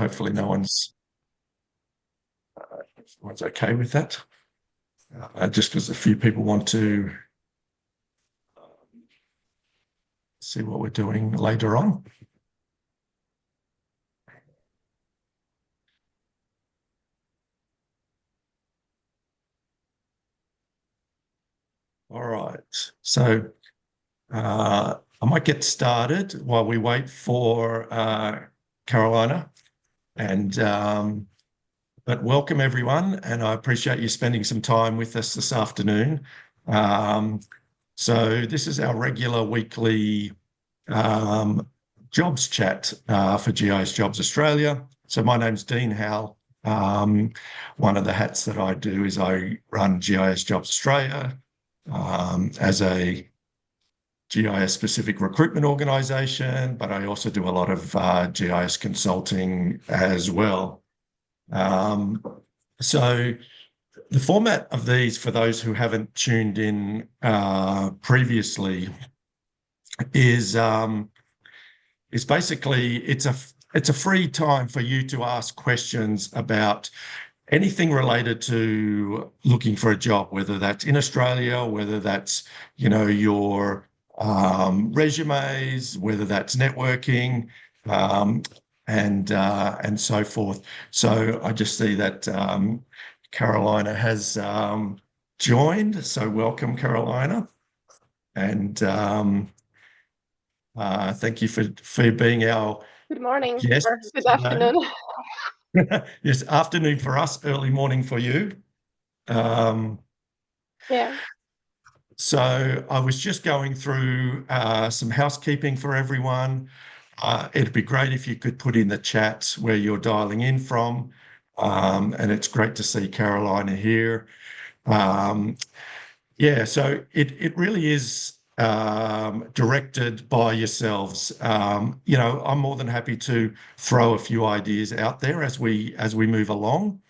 hopefully everyone's okay with that. Just because a few people want to see what we're doing later on. All right, so I might get started while we wait for Karolina. But welcome everyone, and I appreciate you spending some time with us this afternoon. So this is our regular weekly jobs chat for GIS Jobs Australia. So my name's Dean Howell. One of the hats that I do is I run GIS Jobs Australia as a GIS-specific recruitment organisation, but I also do a lot of GIS consulting as well. So the format of these, for those who haven't tuned in previously, is basically it's a free time for you to ask questions about anything related to looking for a job, whether that's in Australia, whether that's your resumes, whether that's networking, and so forth. So I just see that Karolina has joined. So welcome, Karolina, and thank you for being our good morning guest or good afternoon. Yes, afternoon for us, early morning for you. Yeah. So I was just going through some housekeeping for everyone. It'd be great if you could put in the chat where you're dialing in from. And it's great to see Karolina here. Yeah, so it really is directed by yourselves. I'm more than happy to throw a few ideas out there as we move along.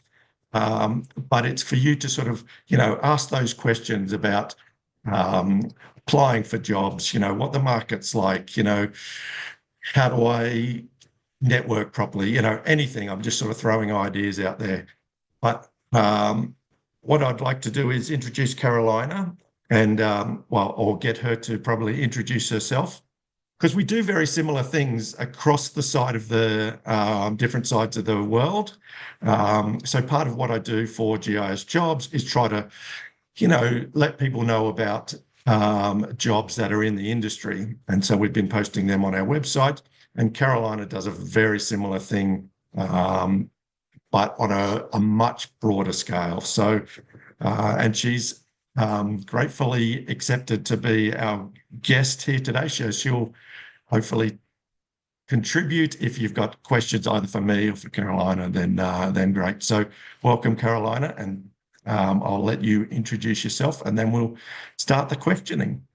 But it's for you to sort of, ask those questions about applying for jobs, what the market's like, how do I network properly, anything. I'm just sort of throwing ideas out there. But what I'd like to do is introduce Karolina and, or get her to probably introduce herself, because we do very similar things across the side of the different sides of the world. So part of what I do for GIS Jobs is try to, let people know about jobs that are in the industry. And so we've been posting them on our website, and Karolina does a very similar thing, but on a much broader scale. So, and she's gratefully accepted to be our guest here today. So she'll hopefully contribute. If you've got questions either for me or for Karolina, then great. So welcome, Karolina, and I'll let you introduce yourself, and then we'll start the questioning.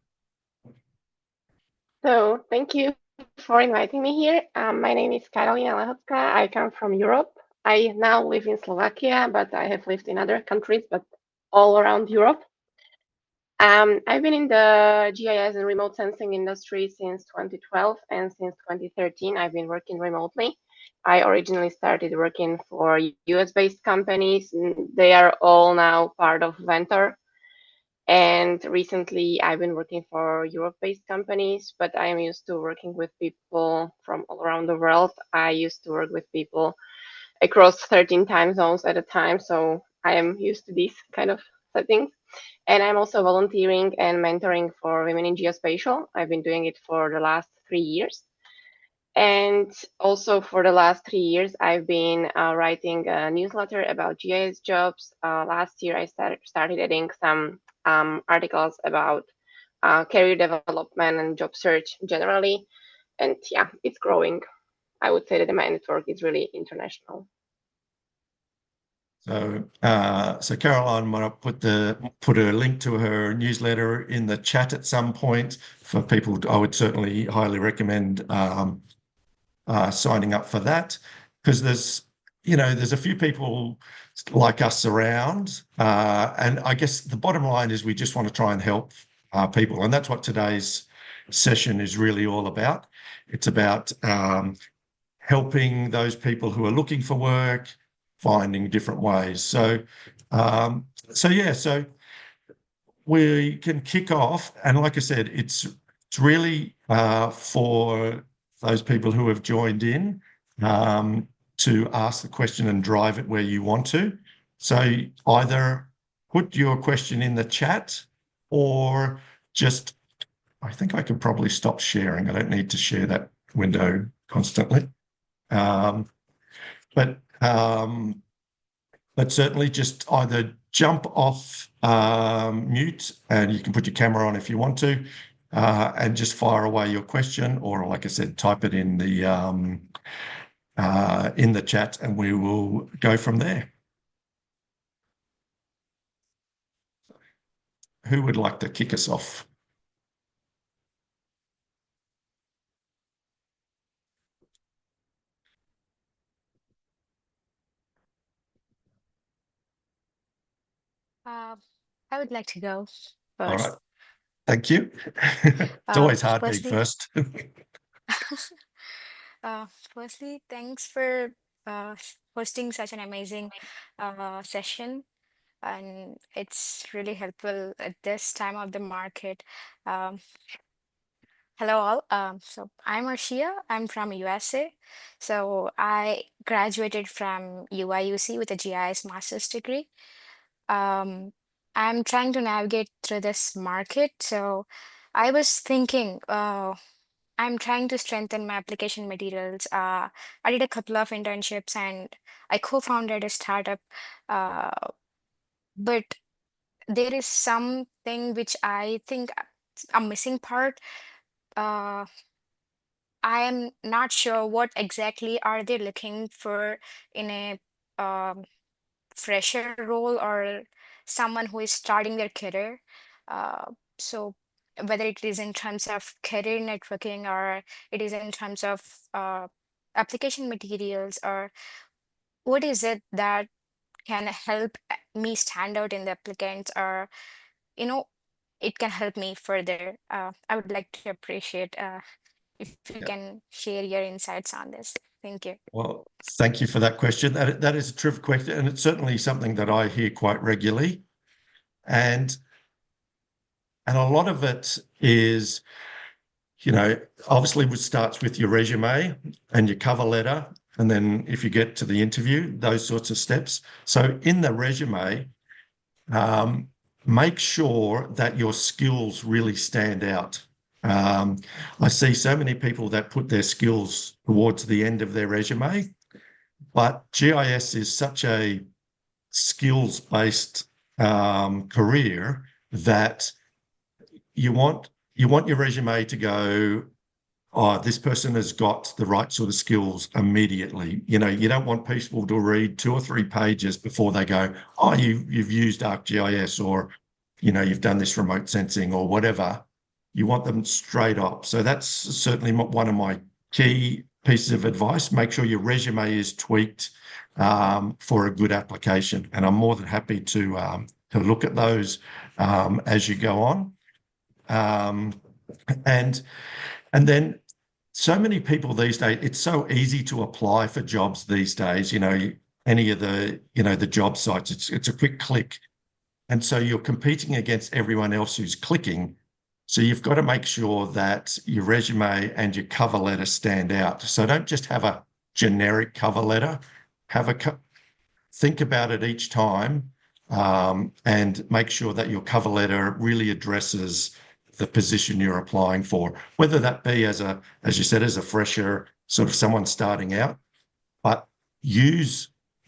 So thank you for inviting me here. My name is Karolina Lehotska. I come from Europe. I now live in Slovakia, but I have lived in other countries, but all around Europe. I've been in the GIS and remote sensing industry since 2012, and since 2013, I've been working remotely. I originally started working for US-based companies. They are all now part of Ventor. And recently, I've been working for Europe-based companies, but I am used to working with people from all around the world. I used to work with people across 13 time zones at a time, so I am used to these kind of settings. And I'm also volunteering and mentoring for women in geospatial. I've been doing it for the last 3 years. And also for the last 3 years, I've been writing a newsletter about GIS jobs. Last year, I started adding some articles about career development and job search generally. And yeah, it's growing. I would say that my network is really international. So, Caroline might put a link to her newsletter in the chat at some point for people. I would certainly highly recommend signing up for that, because there's a few people like us around, and I guess the bottom line is we just want to try and help people, and that's what today's session is really all about. It's about helping those people who are looking for work, finding different ways. So we can kick off, and like I said, it's really for those people who have joined in to ask the question and drive it where you want to. So either put your question in the chat or just, I think I can probably stop sharing. I don't need to share that window constantly. Um, but certainly just either jump off mute, and you can put your camera on if you want to, and just fire away your question, or like I said, type it in the chat, and we will go from there. Who would like to kick us off? I would like to go All right. first. Thank you. It's always hard being first. Firstly, thanks for hosting such an amazing session, and it's really helpful at this time of the market. Um, Hello all. So I'm Arshia. I'm from USA. So I graduated from UIUC with a GIS master's degree. Um, I'm trying to navigate through this market. So I was thinking, I'm trying to strengthen my application materials. I did a couple of internships and I co-founded a startup. Uh, but there is something which I think a missing part. Uh, I am not sure what exactly are they looking for in a um, fresher role or someone who is starting their career. So whether it is in terms of career networking or it is in terms of application materials, or what is it that can help me stand out in the applicants, or you know it can help me further. I would like to appreciate if you Yeah. can share your insights on this. Thank you. Well, thank you for that question. That is a terrific question, and it's certainly something that I hear quite regularly. And a lot of it is, obviously it starts with your resume and your cover letter, and then if you get to the interview, those sorts of steps. So in the resume, um, make sure that your skills really stand out. I see so many people that put their skills towards the end of their resume, but GIS is such a skills-based career that you want your resume to go, oh, this person has got the right sort of skills immediately. You don't want people to read 2 or 3 pages before they go, oh, you've used ArcGIS, or you've done this remote sensing or whatever. You want them straight up. So that's certainly one of my key pieces of advice. Make sure your resume is tweaked for a good application, and I'm more than happy to look at those as you go on. And then so many people these days, it's so easy to apply for jobs these days. Any of the job sites, it's a quick click. And so you're competing against everyone else who's clicking. So you've got to make sure that your resume and your cover letter stand out. So don't just have a generic cover letter. Think about it each time, and make sure that your cover letter really addresses the position you're applying for, whether that be as you said, as a fresher, sort of someone starting out. But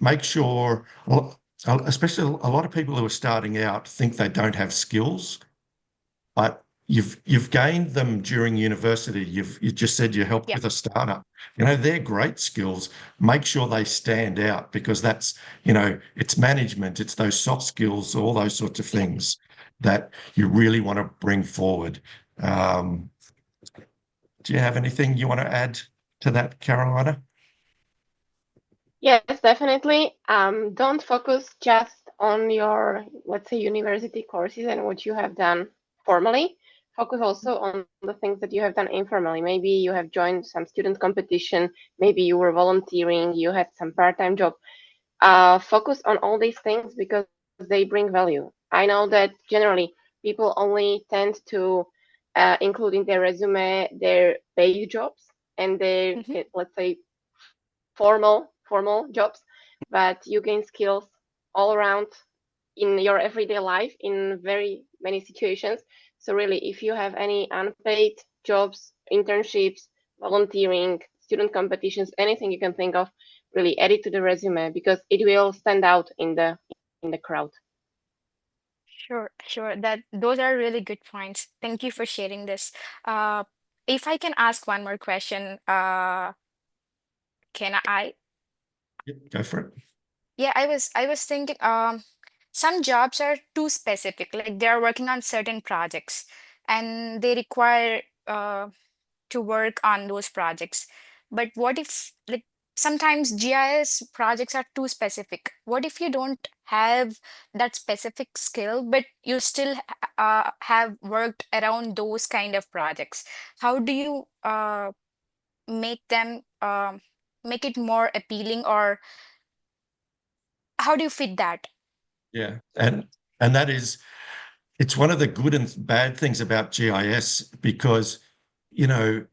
make sure, especially a lot of people who are starting out think they don't have skills, but you've gained them during university. You just said you helped Yeah. with a startup. They're great skills. Make sure they stand out, because that's, it's management, it's those soft skills, all those sorts of things that you really want to bring forward. Do you have anything you want to add to that, Karolina? Yes, definitely. Don't focus just on your, let's say, university courses and what you have done formally, focus also on the things that you have done informally. Maybe you have joined some student competition, maybe you were volunteering, you had some part-time job. Focus on all these things because they bring value. I know that generally people only tend to include in their resume their paid jobs and their, Mm-hmm. let's say, formal jobs, but you gain skills all around in your everyday life in very many situations. So really, if you have any unpaid jobs, internships, volunteering, student competitions, anything you can think of, really add it to the resume because it will stand out in the crowd. Sure, sure. That those are really good points. Thank you for sharing this. Uh, if I can ask one more question, can I? Yep, go for it. Yeah, I was thinking, some jobs are too specific, like they're working on certain projects and they require to work on those projects. But what if, like, sometimes GIS projects are too specific? What if you don't have that specific skill, but you still have worked around those kind of projects? How do you make them make it more appealing, or how do you fit that? Yeah, and that is, it's one of the good and bad things about GIS because, you know,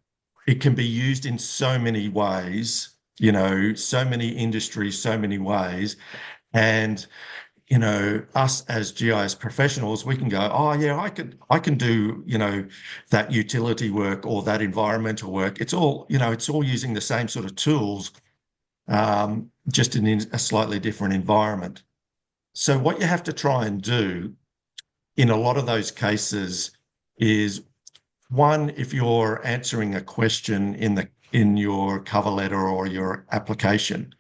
it can be used in so many ways, so many industries, so many ways. And, us as GIS professionals, we can go, oh yeah, I can do, that utility work or that environmental work. It's all using the same sort of tools, just in a slightly different environment. So what you have to try and do in a lot of those cases is, one, if you're answering a question in your cover letter or your application,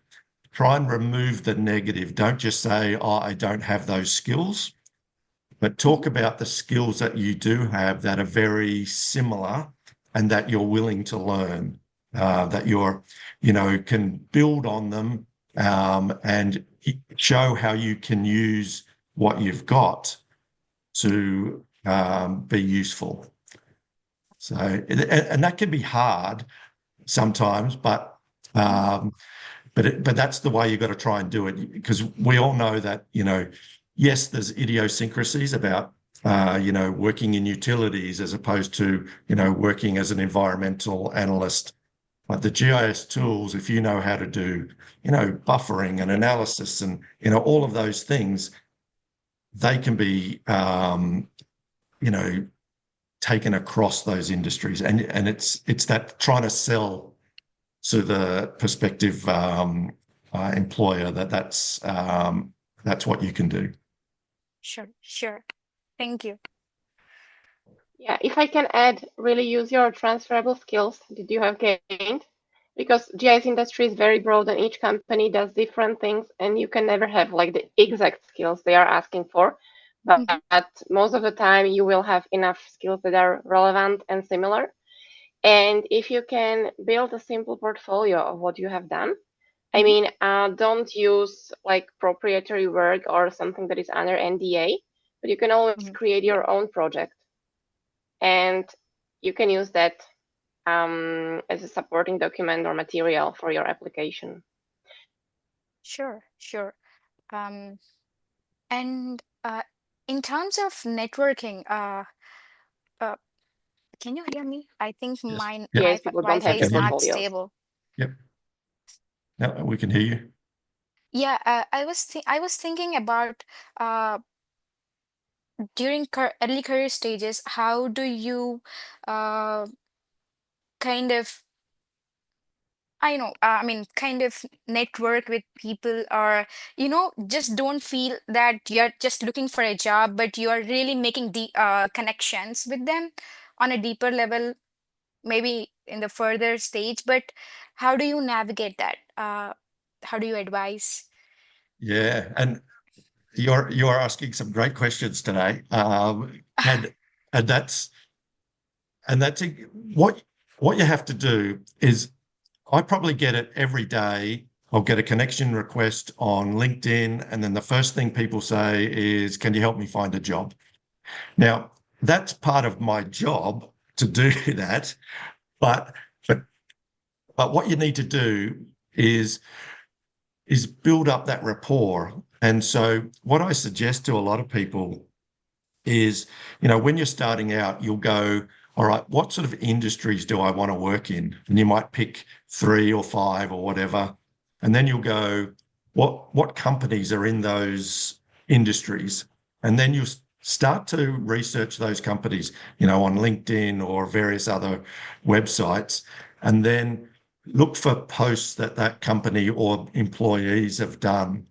try and remove the negative. Don't just say, oh, I don't have those skills, but talk Mhm. about the skills that you do have that are very similar and that you're willing to learn, that can build on them, and show how you can use what you've got to be useful. So, and that can be hard sometimes, Mhm. but that's the way you've got to try and do it, because we all know that, yes, there's idiosyncrasies about, working in utilities as opposed to, working as an environmental analyst. But the GIS tools, if you know how to do, buffering and analysis and, all of those things, they can be, you know, taken across those industries. And it's that trying to sell to the prospective employer that's what you can do. Sure, sure. Thank you. Yeah, if I can add, really use your transferable skills that you have gained, because GIS industry is very broad and each company does different things, and you can never have like the exact skills they are asking for. But Mhm. most of the time, you will have enough skills that are relevant and similar. And if you can build a simple portfolio of what you have done, I Mhm. mean, don't use like proprietary work or something that is under NDA, but you can always Mhm. create Yeah, your own project and you can use that as a supporting document or material for your application. sure, sure. Um, and in terms of networking, uh, can you hear me? I think Yes. my Yep. Yes, people don't Wi-Fi We have the is can hear you. not portfolios. stable. Yep. No, we can hear you. Yeah, I was thinking about uh, during early career stages, how do you uh, kind of, I know, I mean, kind of network with people, or, just don't feel that you're just looking for a job, but you are really making the connections with them on a deeper level, maybe in the further stage. But how do you navigate that? How do you advise? Yeah, and you're asking some great questions today, and and that's and that's what what you have to do is, I probably get it every day. I'll get a connection request on LinkedIn, and then the first thing people say is, "Can you help me find a job?" Now, that's part of my job to do that. But what you need to do is build up that rapport. And so what I suggest to a lot of people is, when you're starting out, you'll go, all right, what sort of industries do I want to work in? And you might pick 3 or 5 or whatever. And then you'll go, what companies are in those industries? And then you start to research those companies, on LinkedIn or various other websites, and then look for posts that company or employees have done,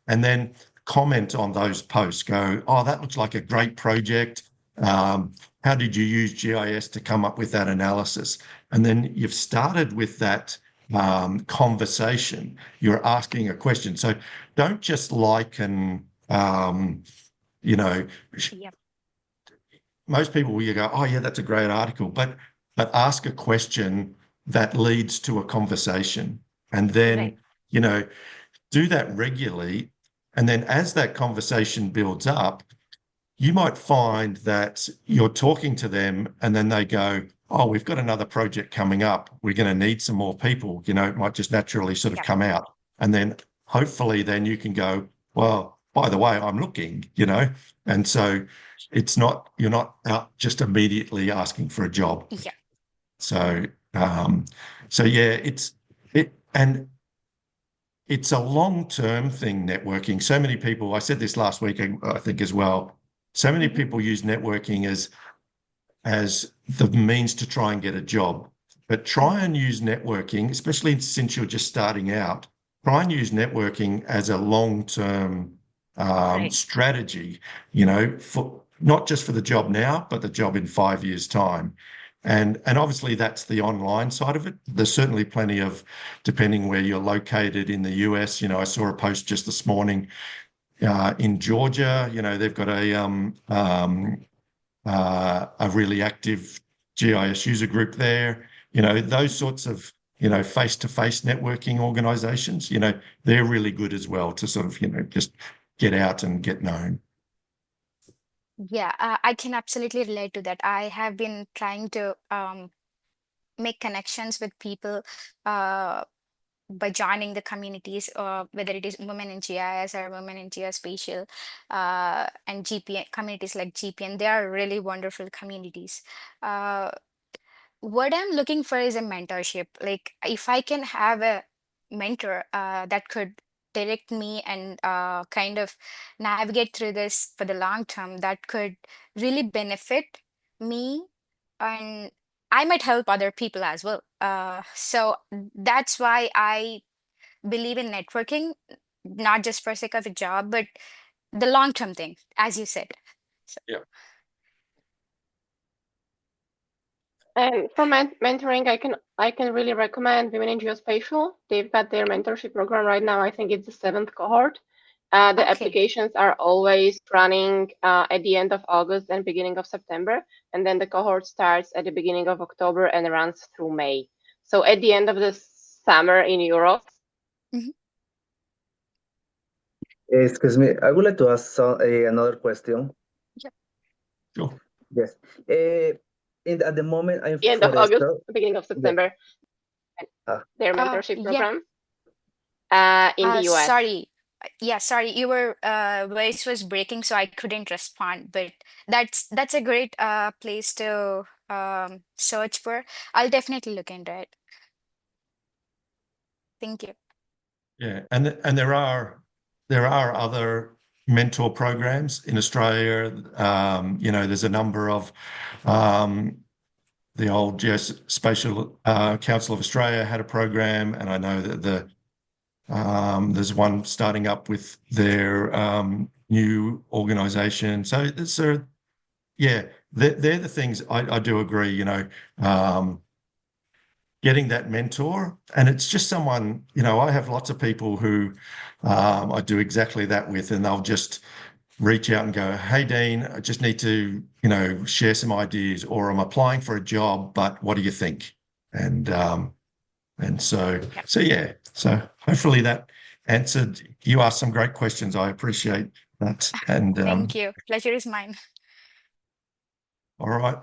and then comment on those posts. Go, oh, that looks like a great project. How did you use GIS to come up with that analysis? And then you've started with that conversation. You're asking a question. So don't just like and, Yep. most people, you go, oh, yeah, that's a great article. But ask a question that leads to a conversation. And then, Right. do that regularly. And then as that conversation builds up, you might find that you're talking to them and then they go, oh, we've got another project coming up. We're going to need some more people. It might just naturally sort of Yep. come out. And then hopefully then you can go, well, by the way, I'm looking, and so you're not out just immediately asking for a job. Yeah. So, yeah, and it's a long-term thing, networking. So many people, I said this last week, I think as well, so many Mm-hmm. people use networking as the means to try and get a job. But try and use networking, especially since you're just starting out, try and use networking as a long-term Right. strategy, for not just for the job now, but the job in 5 years' time. And obviously that's the online side of it. There's certainly plenty of, depending where you're located in the US, I saw a post just this morning in Georgia, they've got a really active GIS user group there. Those sorts of, face-to-face networking organizations, they're really good as well to sort of, just get out and get known. Yeah, I can absolutely relate to that. I have been trying to make connections with people uh, by joining the communities, whether it is women in GIS or women in geospatial, and GPN communities like GPN. They are really wonderful communities. Uh, what I'm looking for is a mentorship. Like if I can have a mentor that could direct me and kind of navigate through this for the long term, that could really benefit me, and I might help other people as well. So that's why I believe in networking, not just for sake of a job, but the long term thing, as you said. So, Yeah. And for mentoring, I can really recommend Women in Geospatial. They've got their mentorship program right now. I think it's the 7th cohort. The okay. applications are always running at the end of August and beginning of September, and then the cohort starts at the beginning of October and runs through May. So at the end of the summer in Europe. Mhm. Excuse me, I would like to ask another question. Yep. Sure. Yes. At the moment, I'm The end of August, forester. beginning of Yes. September, Ah. their mentorship Yeah. program in the US. Sorry. Yeah, sorry. Your voice was breaking, so I couldn't respond. But that's a great place to search for. I'll definitely look into it. Thank you. Yeah, and there are other mentor programs in Australia. There's a number of the old Geospatial Council of Australia had a program, and I know that there's one starting up with their new organisation. So yeah, they're the things I do agree. Getting that mentor, and it's just someone, I have lots of people who I do exactly that with, and they'll just reach out and go, hey, Dean, I just need to, share some ideas, or I'm applying for a job, but what do you think? And so yeah, so hopefully that answered. You asked some great questions. I appreciate that. And Thank you. Pleasure is mine. All right.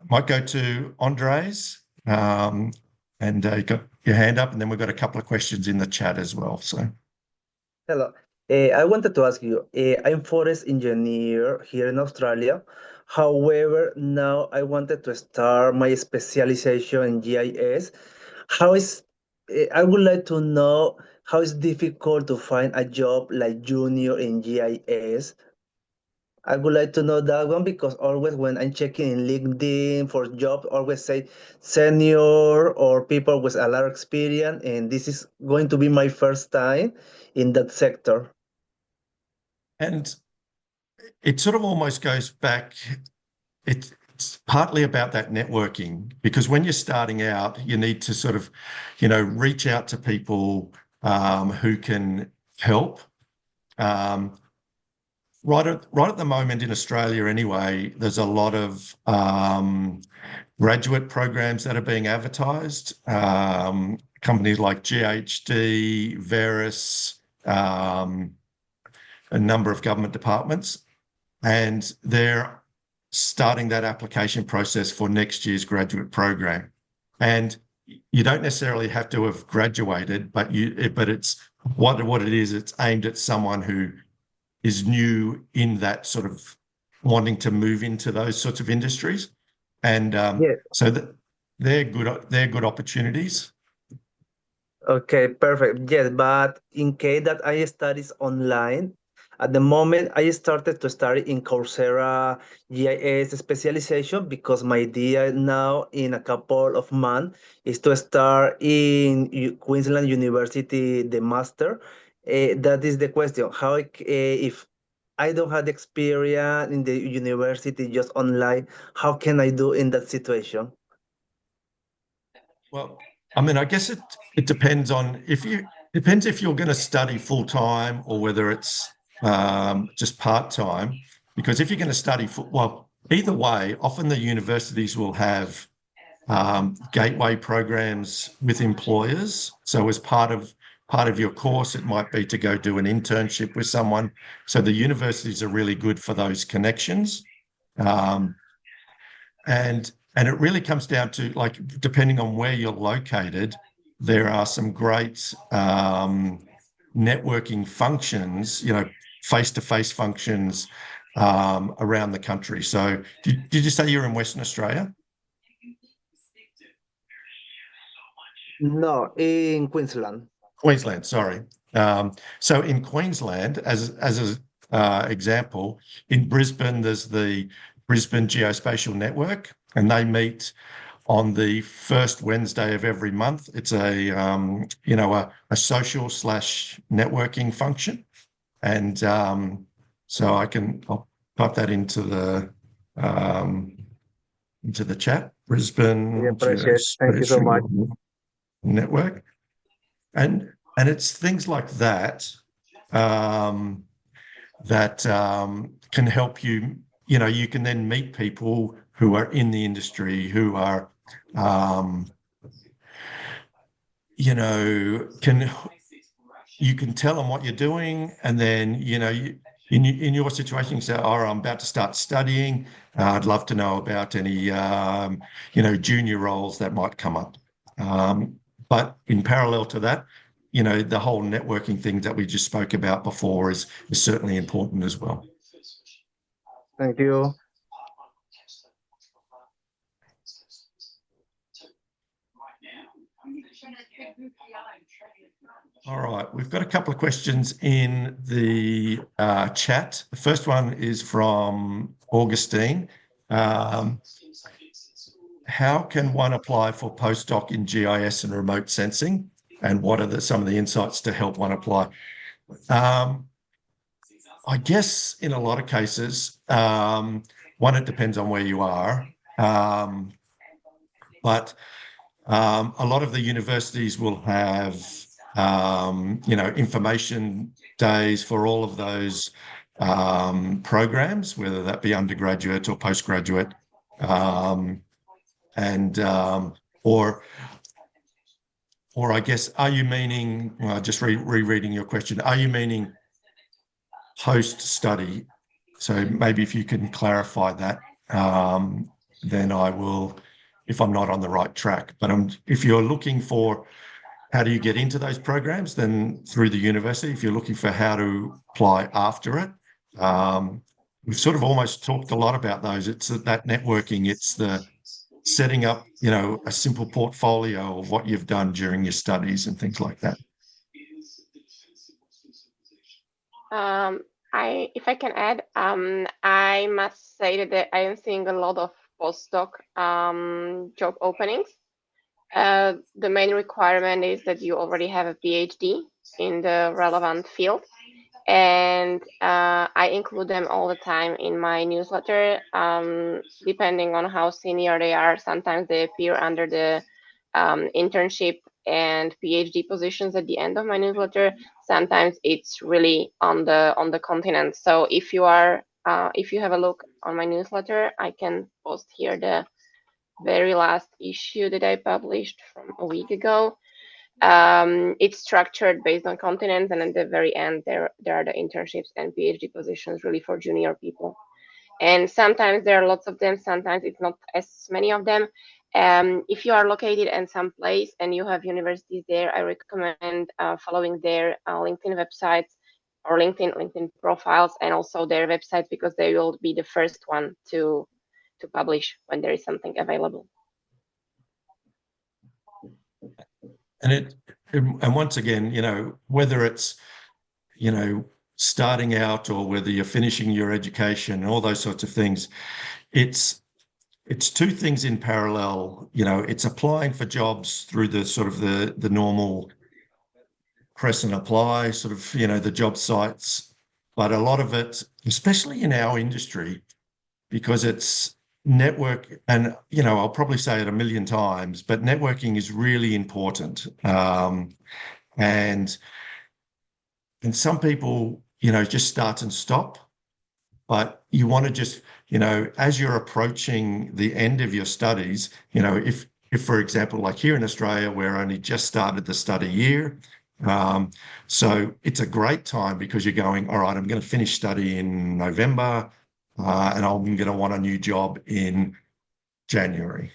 Might go to Andres. And you got your hand up, and then we've got a couple of questions in the chat as well. So, Hello. I wanted to ask you, I'm forest engineer here in Australia. However, now I wanted to start my specialization in GIS. How is, I would like to know how it's difficult to find a job like junior in GIS. I would like to know that one because always when I'm checking in LinkedIn for jobs, always say senior or people with a lot of experience, and this is going to be my first time in that sector. and it sort of almost goes back. It's partly about that networking, because when you're starting out, you need to sort of, reach out to people who can help. Right at the moment in Australia, anyway, there's a lot of graduate programs that are being advertised. Companies like GHD, Veris, a number of government departments, and they're starting that application process for next year's graduate program. And you don't necessarily have to have graduated, but it's what it is. It's aimed at someone who is new in that sort of wanting to move into those sorts of industries, and Yeah. so that they're good opportunities. Okay, perfect. Yes, but in case that I studies online, at the moment I started to study in Coursera GIS specialization because my idea now in a couple of months is to start in Queensland University the master. That is the question. If I don't have experience in the university just online, how can I do in that situation? Well, I mean, I guess it depends on if you're going to study full time or whether it's just part time. Because if you're going to study either way, often the universities will have gateway programs with employers. So as part of your course, it might be to go do an internship with someone. So the universities are really good for those connections. Um, and it really comes down to, like, depending on where you're located, there are some great networking functions, face-to-face functions around the country. So did you say you're in Western Australia? No, in Queensland. Queensland, sorry. So in Queensland, as an example, in Brisbane, there's the Brisbane Geospatial Network, and they meet on the first Wednesday of every month. It's a social / networking function, and so I'll type that into the chat. I Brisbane appreciate. Thank you so much. Geospatial Network. And it's things like that that can help you. You can then meet people who are in the industry, who are, you can tell them what you're doing, and then in your situation, you say, "Oh, I'm about to start studying. I'd love to know about any junior roles that might come up." But in parallel to that, the whole networking thing that we just spoke about before is certainly important as well. Thank you. All right, we've got a couple of questions in the chat. The first one is from Augustine. How can one apply for postdoc in GIS and remote sensing? And what are some of the insights to help one apply? I guess in a lot of cases, it depends on where you are. But a lot of the universities will have, information days for all of those programs, whether that be undergraduate or postgraduate. Or I guess, are you meaning, just rereading your question, are you meaning post-study? So maybe if you can clarify that. then I will, if I'm not on the right track. But if you're looking for how do you get into those programs, then through the university. If you're looking for how to apply after it, we've sort of almost talked a lot about those. It's that networking. It's the setting up, a simple portfolio of what you've done during your studies and things like that. If I can add, I must say that I am seeing a lot of postdoc job openings. The main requirement is that you already have a PhD in the relevant field. And I include them all the time in my newsletter. Depending on how senior they are, sometimes they appear under the internship and PhD positions at the end of my newsletter. Sometimes it's really on the continent. So if you have a look on my newsletter, I can post here the very last issue that I published from a week ago. It's structured based on continents, and at the very end there are the internships and PhD positions really for junior people. And sometimes there are lots of them, sometimes it's not as many of them. If you are located in some place and you have universities there, I recommend following their LinkedIn websites or LinkedIn profiles, and also their websites, because they will be the first one to publish when there is something available. And once again, whether it's, starting out or whether you're finishing your education, all those sorts of things, it's two things in parallel. It's applying for jobs through the sort of the normal press and apply sort of, the job sites. But a lot of it, especially in our industry, because it's network, and I'll probably say it a million times, but networking is really important. And some people, just start and stop, but you want to just, as you're approaching the end of your studies, if for example, like here in Australia, we're only just started the study year. So it's a great time because you're going, all right, I'm going to finish study in November, and I'm going to want a new job in January.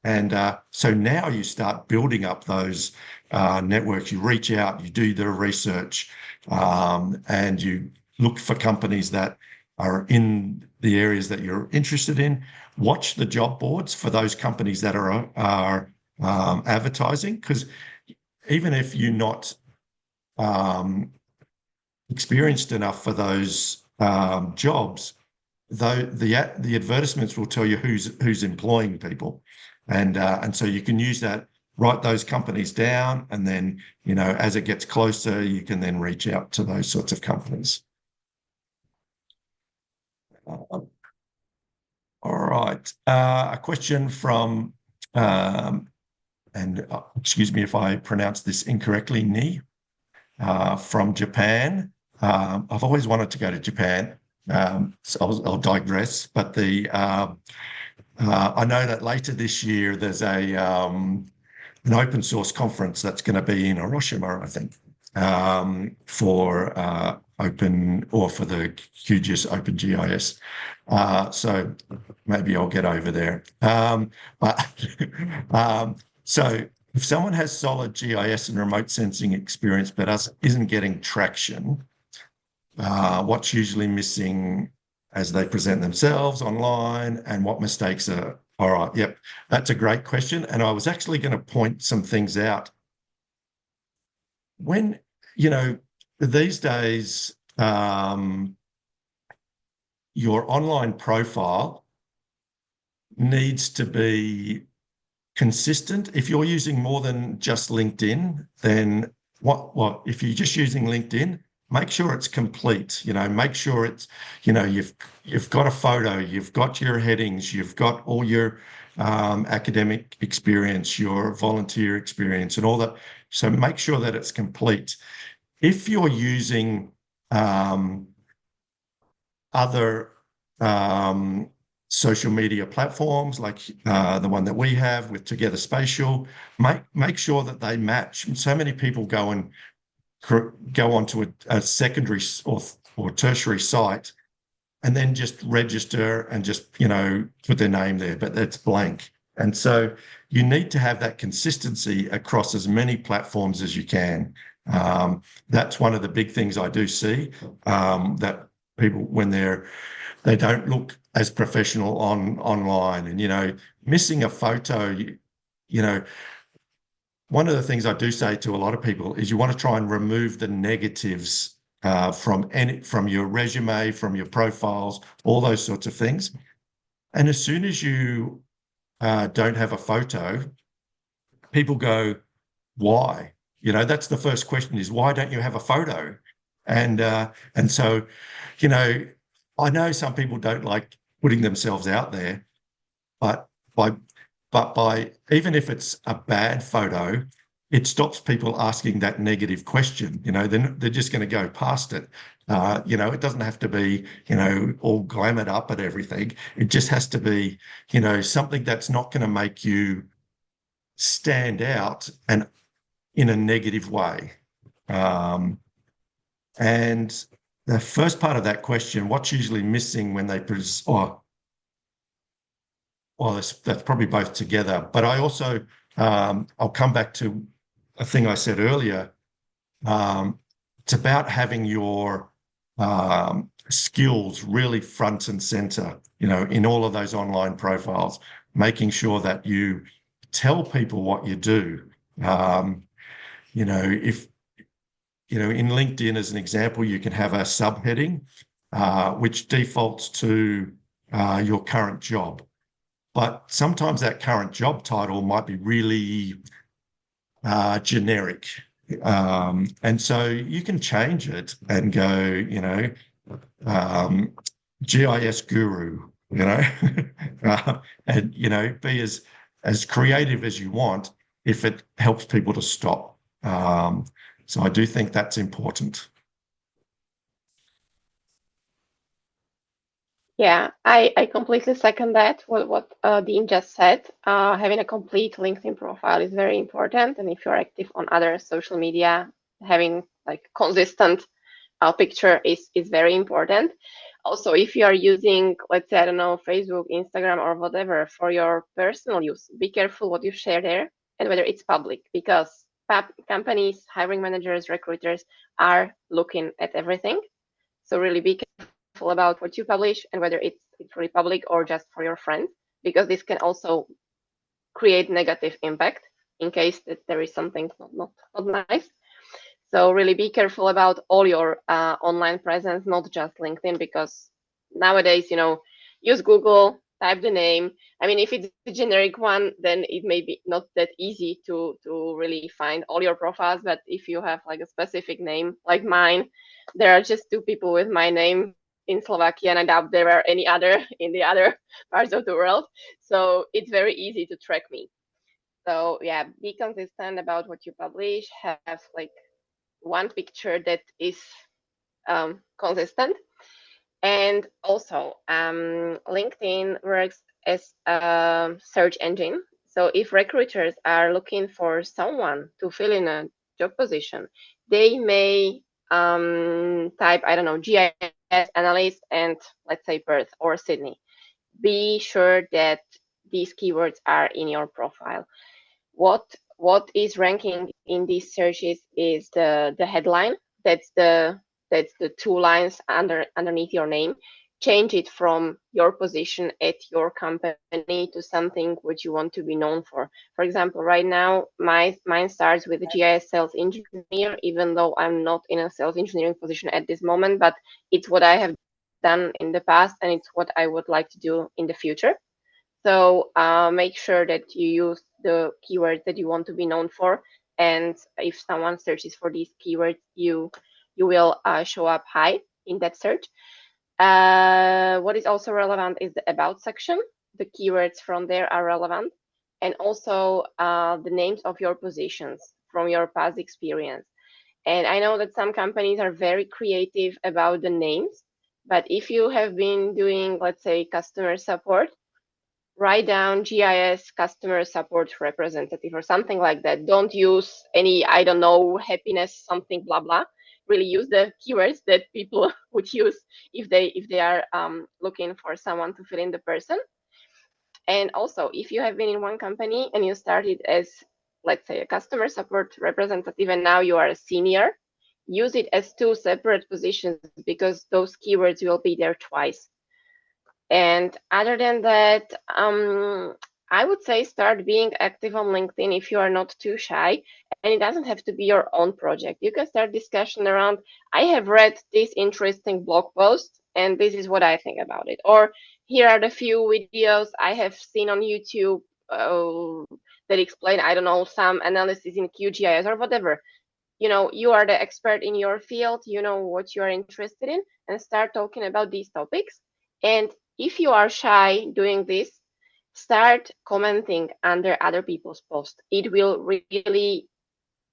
And so now you start building up those networks. You reach out, you do the research, and you look for companies that are in the areas that you're interested in. Watch the job boards for those companies that are advertising, because even if you're not experienced enough for those jobs, though the advertisements will tell you who's employing people, and so you can use that, write those companies down, and then as it gets closer, you can then reach out to those sorts of companies. All right, a question from excuse me if I pronounce this incorrectly, Ni, from Japan. I've always wanted to go to Japan. So I'll digress, but I know that later this year there's an open source conference that's going to be in Hiroshima, I think, for the QGIS OpenGIS. So maybe I'll get over there. So if someone has solid GIS and remote sensing experience but isn't getting traction, what's usually missing as they present themselves online, and what mistakes are? All right, yep, that's a great question. And I was actually going to point some things out. When, these days, your online profile needs to be consistent. If you're using more than just LinkedIn, then what if you're just using LinkedIn, make sure it's complete. Make sure it's, you've got a photo, you've got your headings, you've got all your academic experience, your volunteer experience, and all that. So make sure that it's complete. If you're using other social media platforms like the one that we have with Together Spatial, make sure that they match. So many people go onto a secondary or tertiary site and then just register and just, put their name there, but that's blank. And so you need to have that consistency across as many platforms as you can. That's one of the big things I do see, that people, when they don't look as professional online, and, missing a photo, one of the things I do say to a lot of people is you want to try and remove the negatives from your resume, from your profiles, all those sorts of things. And as soon as you don't have a photo, people go, why? That's the first question, is why don't you have a photo? And so, I know some people don't like putting themselves out there, but by even if it's a bad photo, it stops people asking that negative question. They're just going to go past it. It doesn't have to be, all glamoured up and everything. It just has to be, something that's not going to make you stand out and in a negative way. And the first part of that question, what's usually missing when they that's probably both together. But I also, I'll come back to a thing I said earlier. It's about having your skills really front and center, in all of those online profiles, making sure that you tell people what you do. If, in LinkedIn, as an example, you can have a subheading, which defaults to your current job. But sometimes that current job title might be really generic. And so you can change it and go, GIS guru, and, be as creative as you want if it helps people to stop. So I do think that's important. Yeah, I completely second that, what Dean just said. Having a complete LinkedIn profile is very important. And if you're active on other social media, having like consistent picture is very important. Also, if you are using, let's say, I don't know, Facebook, Instagram, or whatever for your personal use, be careful what you share there and whether it's public, because companies, hiring managers, recruiters are looking at everything. So really be careful about what you publish and whether it's really public or just for your friends, because this can also create negative impact in case that there is something not nice. So really be careful about all your online presence, not just LinkedIn, because nowadays, use Google, type the name. I mean, if it's a generic one, then it may be not that easy to really find all your profiles. But if you have like a specific name like mine, there are just 2 people with my name in Slovakia, and I doubt there are any other in the other parts of the world. So it's very easy to track me. So yeah, be consistent about what you publish. Have like one picture that is consistent. And also, LinkedIn works as a search engine. So if recruiters are looking for someone to fill in a job position, they may type, I don't know, GIS analyst and let's say Perth or Sydney. Be sure that these keywords are in your profile. What is ranking in these searches is the headline. That's the 2 lines underneath your name. Change it from your position at your company to something which you want to be known for. For example, right now, mine starts with a GIS sales engineer, even though I'm not in a sales engineering position at this moment, but it's what I have done in the past, and it's what I would like to do in the future. So make sure that you use the keywords that you want to be known for. And if someone searches for these keywords, you will show up high in that search. What is also relevant is the about section. The keywords from there are relevant. And also the names of your positions from your past experience. And I know that some companies are very creative about the names, but if you have been doing, let's say, customer support, write down GIS customer support representative or something like that. Don't use any, I don't know, happiness, something, blah, blah, really use the keywords that people would use if they are looking for someone to fill in the person. And also, if you have been in one company and you started as, let's say, a customer support representative, and now you are a senior, use it as two separate positions, because those keywords will be there twice. And other than that, I would say start being active on LinkedIn if you are not too shy. And it doesn't have to be your own project. You can start discussion around, I have read this interesting blog post and this is what I think about it. Or here are the few videos I have seen on YouTube that explain, I don't know, some analysis in QGIS or whatever. You know, you are the expert in your field, you know what you are interested in, and start talking about these topics. And if you are shy doing this, start commenting under other people's posts. It will really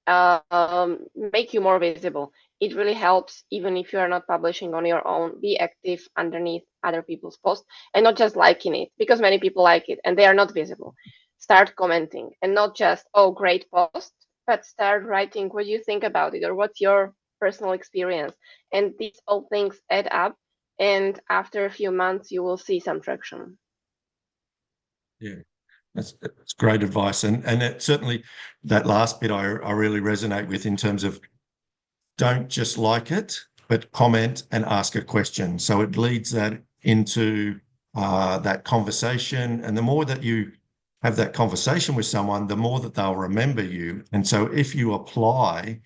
make you more visible. It really helps, even if you are not publishing on your own. Be active underneath other people's posts and not just liking it, because many people like it and they are not visible. Start commenting, and not just, oh, great post, but start writing what you think about it or what's your personal experience. And these all things add up. And after a few months, you will see some traction. Yeah, that's great advice. And it certainly, that last bit I really resonate with, in terms of don't just like it, but comment and ask a question. So it leads that into that conversation. And the more that you have that conversation with someone, the more that they'll remember you. And so if you apply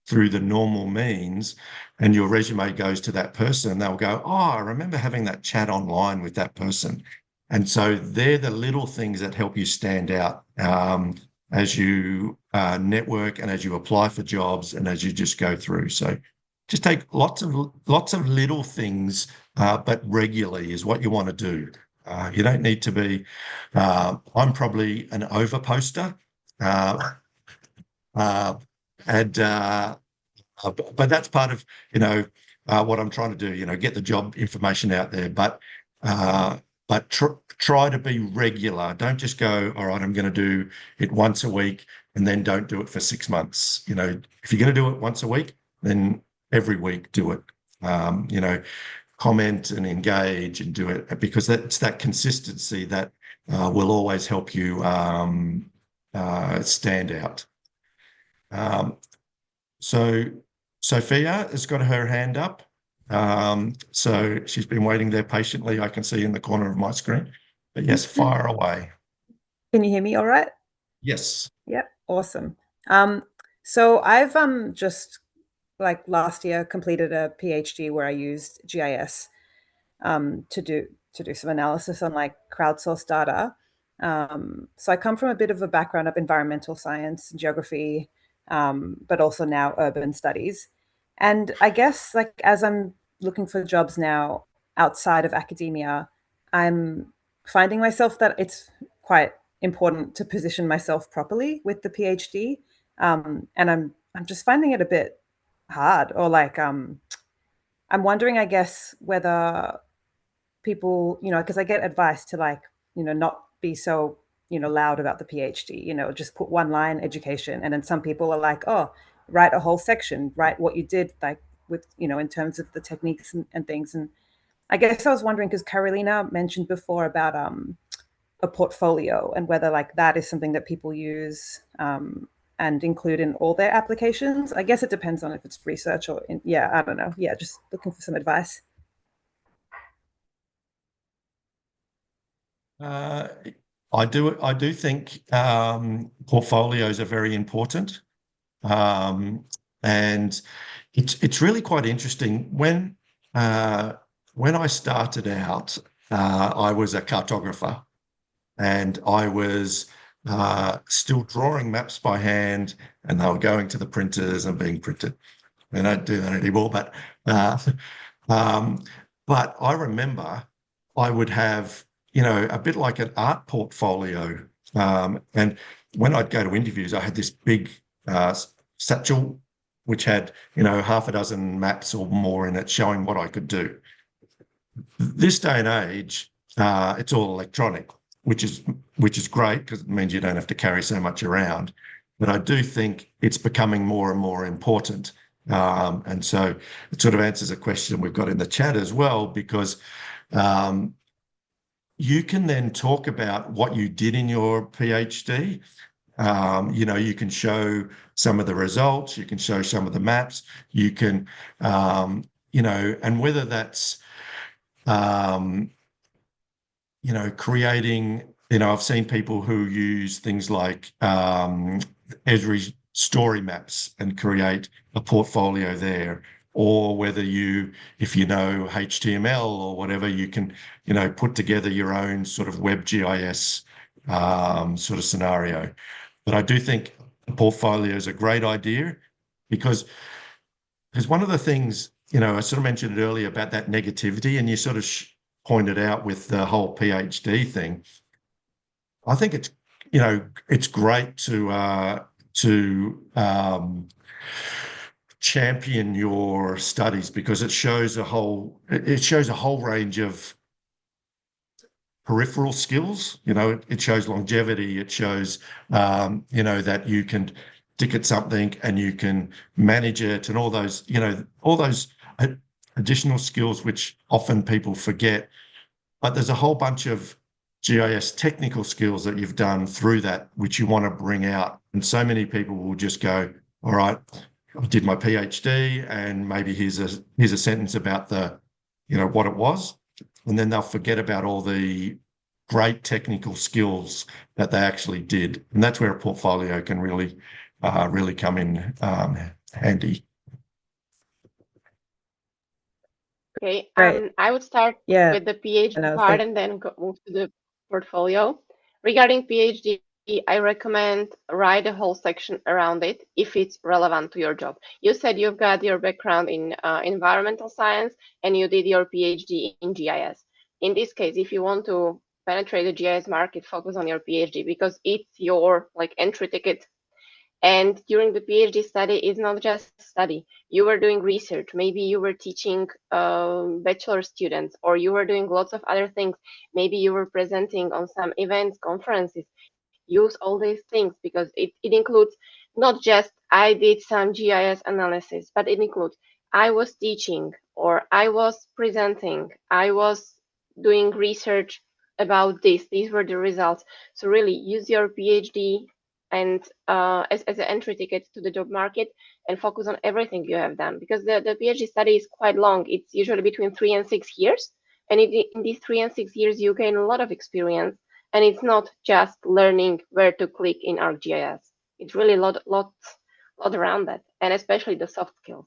through the normal means and your resume goes to that person, they'll go, oh, I remember having that chat online with that person. And so they're the little things that help you stand out as you network and as you apply for jobs and as you just go through. So just take lots of little things, but regularly is what you want to do. You don't need to be, I'm probably an over poster. But that's part of, what I'm trying to do, get the job information out there. But try to be regular. Don't just go, all right, I'm going to do it once a week and then don't do it for 6 months. If you're going to do it once a week, then every week do it. Comment and engage and do it, because that's that consistency that will always help you stand out. So Sophia has got her hand up. So she's been waiting there patiently. I can see in the corner of my screen. But yes, fire away. Can you hear me all right? Yes. Yep, awesome. So I've just last year completed a PhD where I used GIS to do some analysis on crowdsourced data. So I come from a bit of a background of environmental science, geography, but also now urban studies. And I guess as I'm looking for jobs now outside of academia, I'm finding myself that it's quite important to position myself properly with the PhD. And I'm just finding it a bit hard, or I'm wondering, I guess, whether people, because I get advice to not be so, loud about the PhD, just put one line education. And then some people are like, oh, write a whole section, write what you did, with, in terms of the techniques and things. And I guess I was wondering, because Karolina mentioned before about a portfolio, and whether that is something that people use and include in all their applications. I guess it depends on if it's research or I don't know. Yeah, just looking for some advice. I do think portfolios are very important, and it's really quite interesting. When I started out, I was a cartographer, and I was still drawing maps by hand, and they were going to the printers and being printed. I don't do that anymore, but I remember I would have, a bit like an art portfolio. And when I'd go to interviews, I had this big satchel, which had, half a dozen maps or more in it, showing what I could do. This day and age, it's all electronic, which is great, because it means you don't have to carry so much around. But I do think it's becoming more and more important. And so it sort of answers a question we've got in the chat as well, because you can then talk about what you did in your PhD. You know, you can show some of the results, you can show some of the maps, you can, you know, and whether that's, you know, creating, you know, I've seen people who use things like Esri story maps and create a portfolio there, or whether you, if you know HTML or whatever, you can, you know, put together your own sort of web GIS sort of scenario. But I do think a portfolio is a great idea, because one of the things, you know, I sort of mentioned it earlier about that negativity, and you sort of pointed out with the whole PhD thing. I think it's, you know, it's great to champion your studies, because it shows a whole range of peripheral skills. You know, it shows longevity. It shows, you know, that you can stick at something and you can manage it, and all those, you know, all those additional skills which often people forget. But there's a whole bunch of GIS technical skills that you've done through that, which you want to bring out. And so many people will just go, all right, I did my PhD, and maybe here's a sentence about the, you know, what it was. And then they'll forget about all the great technical skills that they actually did. And that's where a portfolio can really, really come in handy. Okay, Right. I would start Yeah. with the PhD No, part thank- and then move to the portfolio. Regarding PhD, I recommend write a whole section around it if it's relevant to your job. You said you've got your background in environmental science and you did your PhD in GIS. In this case, if you want to penetrate the GIS market, focus on your PhD, because it's your like entry ticket. And during the PhD study, it's not just study. You were doing research. Maybe you were teaching bachelor students, or you were doing lots of other things. Maybe you were presenting on some events, conferences. Use all these things, because it includes not just I did some GIS analysis, but it includes I was teaching, or I was presenting, I was doing research about this. These were the results. So really use your PhD and as an entry ticket to the job market, and focus on everything you have done, because the PhD study is quite long. It's usually between 3 and 6 years. And in these 3 and 6 years, you gain a lot of experience. And it's not just learning where to click in ArcGIS. It's really a lot around that, and especially the soft skills.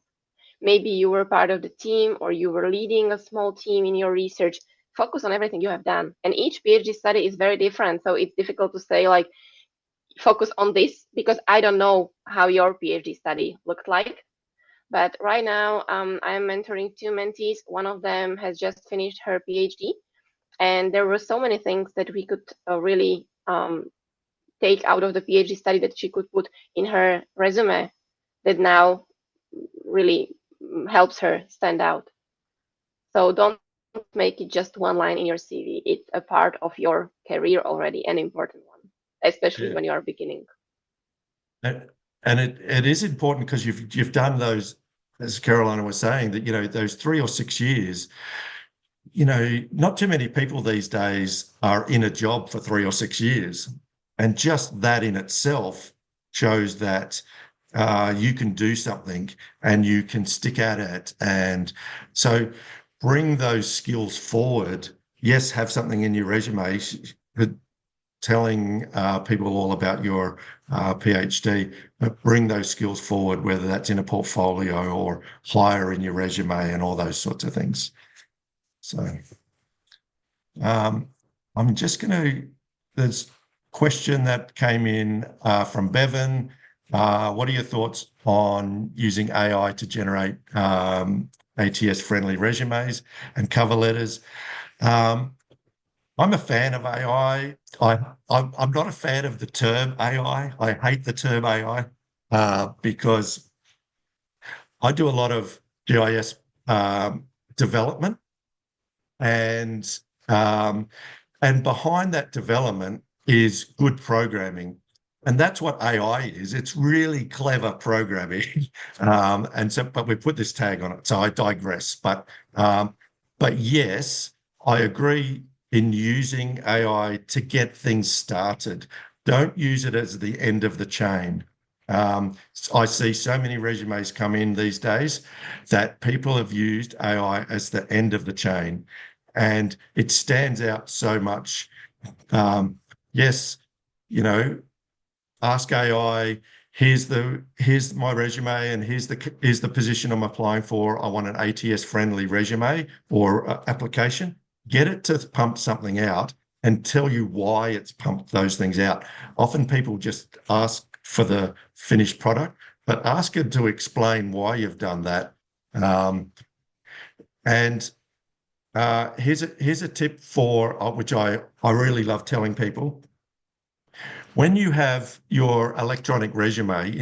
Maybe you were part of the team, or you were leading a small team in your research. Focus on everything you have done. And each PhD study is very different. So it's difficult to say like, focus on this, because I don't know how your PhD study looked like. But right now, I'm mentoring 2 mentees. One of them has just finished her PhD. And there were so many things that we could really take out of the PhD study that she could put in her resume, that now really helps her stand out. So don't make it just one line in your CV. It's a part of your career already, an important one, especially when you are beginning. And it is important, because you've done those, as Karolina was saying, that, you know, those 3 or 6 years. You know, not too many people these days are in a job for 3 or 6 years. And just that in itself shows that you can do something and you can stick at it. And so bring those skills forward. Yes, have something in your resume telling people all about your PhD, but bring those skills forward, whether that's in a portfolio or higher in your resume and all those sorts of things. So I'm just going to, there's a question that came in from Bevan. What are your thoughts on using AI to generate ATS-friendly resumes and cover letters? I'm a fan of AI. I'm not a fan of the term AI. I hate the term AI because I do a lot of GIS development. And behind that development is good programming. And that's what AI is. It's really clever programming. But we put this tag on it. So I digress. But yes, I agree in using AI to get things started. Don't use it as the end of the chain. I see so many resumes come in these days that people have used AI as the end of the chain, and it stands out so much. Yes, you know, ask AI, here's my resume and here's the position I'm applying for. I want an ATS friendly resume or application. Get it to pump something out and tell you why it's pumped those things out. Often people just ask for the finished product, but ask it to explain why you've done that. And here's a tip for which I really love telling people. When you have your electronic resume,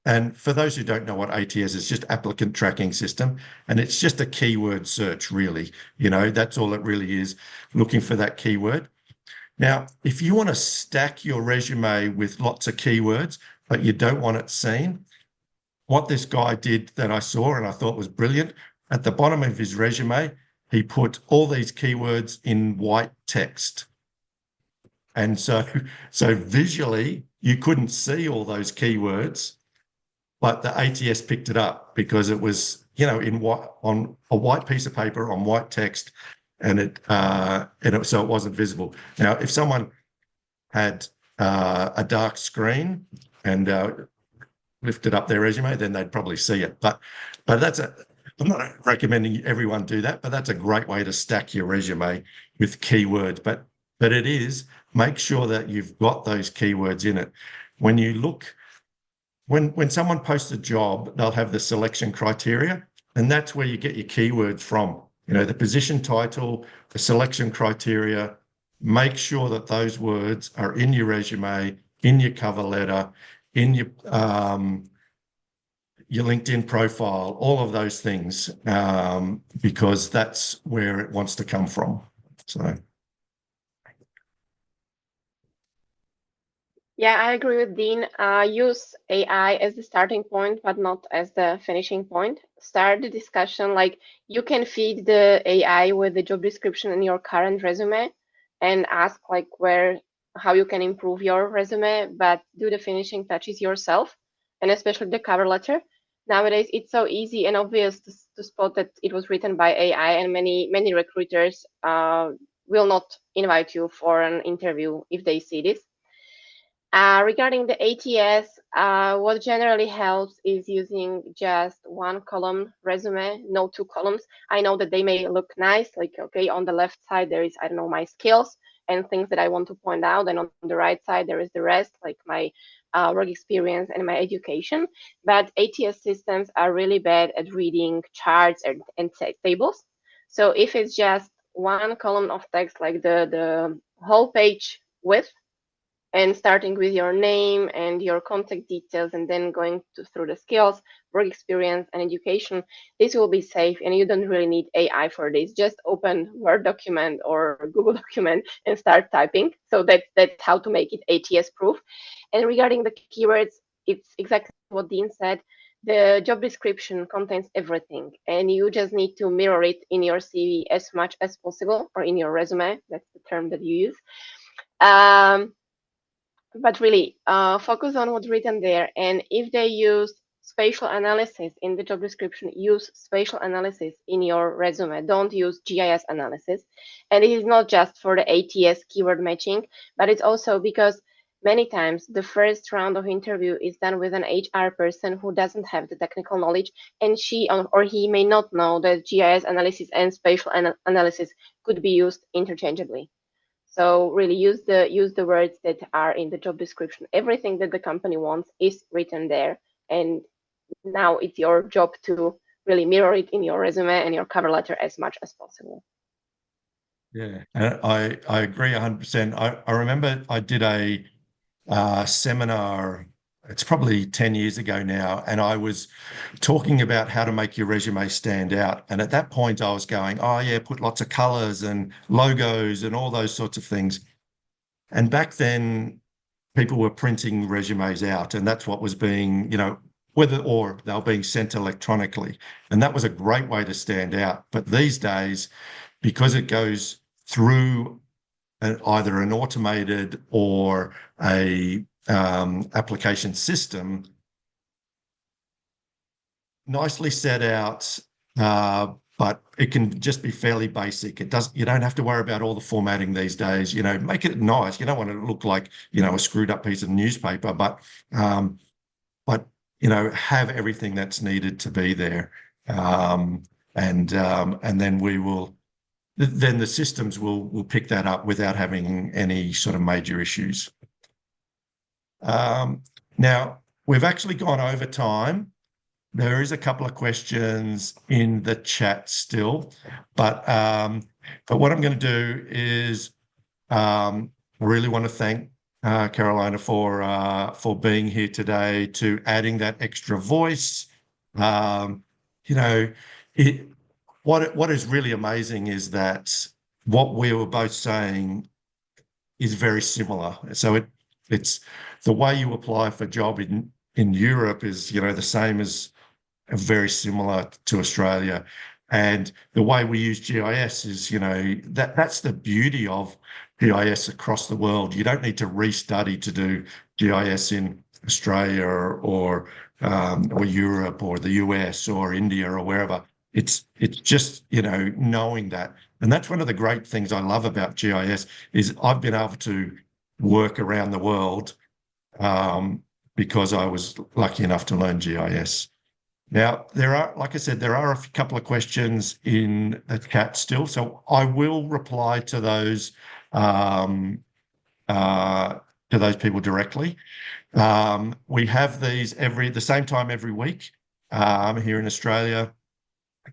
and for those who don't know what ATS is, just applicant tracking system, and it's just a keyword search, really. That's all it really is, looking for that keyword. Now, if you want to stack your resume with lots of keywords, but you don't want it seen, what this guy did that I saw and I thought was brilliant, at the bottom of his resume, he put all these keywords in white text. And so visually, you couldn't see all those keywords, but the ATS picked it up because it was, on a white piece of paper on white text, so it wasn't visible. Now, if someone had a dark screen and lifted up their resume, then they'd probably see it. But I'm not recommending everyone do that, but that's a great way to stack your resume with keywords. But it is, make sure that you've got those keywords in it. When you look, when someone posts a job, they'll have the selection criteria, and that's where you get your keywords from. The position title, the selection criteria. Make sure that those words are in your resume, in your cover letter, in your LinkedIn profile, all of those things, because that's where it wants to come from. So. Yeah, I agree with Dean. Use AI as the starting point, but not as the finishing point. Start the discussion, like you can feed the AI with the job description in your current resume and ask how you can improve your resume, but do the finishing touches yourself, and especially the cover letter. Nowadays, it's so easy and obvious to spot that it was written by AI, and many recruiters will not invite you for an interview if they see this. Regarding the ATS, what generally helps is using just one column resume, no two columns. I know that they may look nice, like, okay, on the left side, there is, I don't know, my skills and things that I want to point out. And on the right side, there is the rest, like my work experience and my education. But ATS systems are really bad at reading charts and tables. So if it's just one column of text, like the whole page width, and starting with your name and your contact details, and then going through the skills, work experience, and education, this will be safe, and you don't really need AI for this. Just open Word document or Google document and start typing. So that's how to make it ATS proof. And regarding the keywords, it's exactly what Dean said. The job description contains everything, and you just need to mirror it in your CV as much as possible, or in your resume. That's the term that you use. But really, focus on what's written there. And if they use spatial analysis in the job description, use spatial analysis in your resume. Don't use GIS analysis. And it is not just for the ATS keyword matching, but it's also because many times the first round of interview is done with an HR person who doesn't have the technical knowledge, and she or he may not know that GIS analysis and spatial analysis could be used interchangeably. So really use the words that are in the job description. Everything that the company wants is written there. And now it's your job to really mirror it in your resume and your cover letter as much as possible. Yeah, and I agree 100%. I remember I did a seminar, it's probably 10 years ago now, and I was talking about how to make your resume stand out. And at that point, I was going, oh, yeah, put lots of colors and logos and all those sorts of things. And back then, people were printing resumes out, and that's what was being, whether or they were being sent electronically. And that was a great way to stand out. But these days, because it goes through either an automated or a application system, nicely set out, but it can just be fairly basic. You don't have to worry about all the formatting these days. Make it nice. You don't want it to look like, a screwed up piece of newspaper, but have everything that's needed to be there. And then then the systems will pick that up without having any sort of major issues. Now, we've actually gone over time. There is a couple of questions in the chat still, but what I'm going to do is I really want to thank Karolina for being here today, to adding that extra voice. What is really amazing is that what we were both saying is very similar. So it's the way you apply for a job in Europe is, the same as very similar to Australia. And the way we use GIS is, that's the beauty of GIS across the world. You don't need to restudy to do GIS in Australia or Europe or the US or India or wherever. It's just, knowing that. And that's one of the great things I love about GIS is I've been able to work around the world because I was lucky enough to learn GIS. Now, like I said, there are a couple of questions in the chat still, so I will reply to those people directly. We have these the same time every week here in Australia,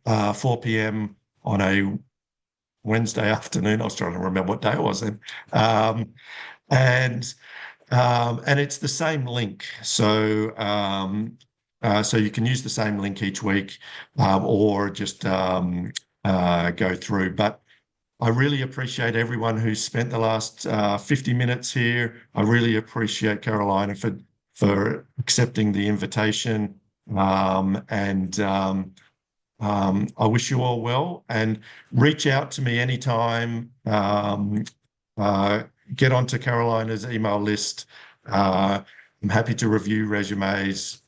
4 p.m. on a Wednesday afternoon. I was trying to remember what day it was then. And it's the same link. So you can use the same link each week or just go through. But I really appreciate everyone who's spent the last 50 minutes here. I really appreciate Karolina for accepting the invitation. I wish you all well, and reach out to me anytime. Get onto Karolina's email list. I'm happy to review resumes,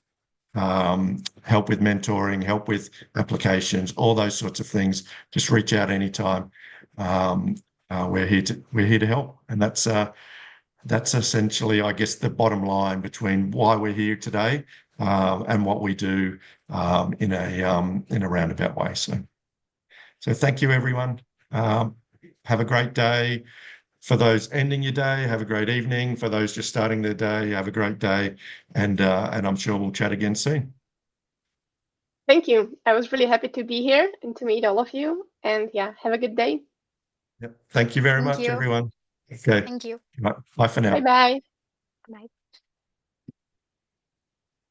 help with mentoring, help with applications, all those sorts of things. Just reach out anytime. We're here to help, and that's essentially, I guess, the bottom line between why we're here today and what we do in a roundabout way. So thank you, everyone. Have a great day. For those ending your day, have a great evening. For those just starting their day, have a great day. And I'm sure we'll chat again soon. Thank you. I was really happy to be here and to meet all of you. And yeah, have a good day. Yep. Thank you very much, everyone. Okay. Thank you. Bye for now. Bye-bye. Bye.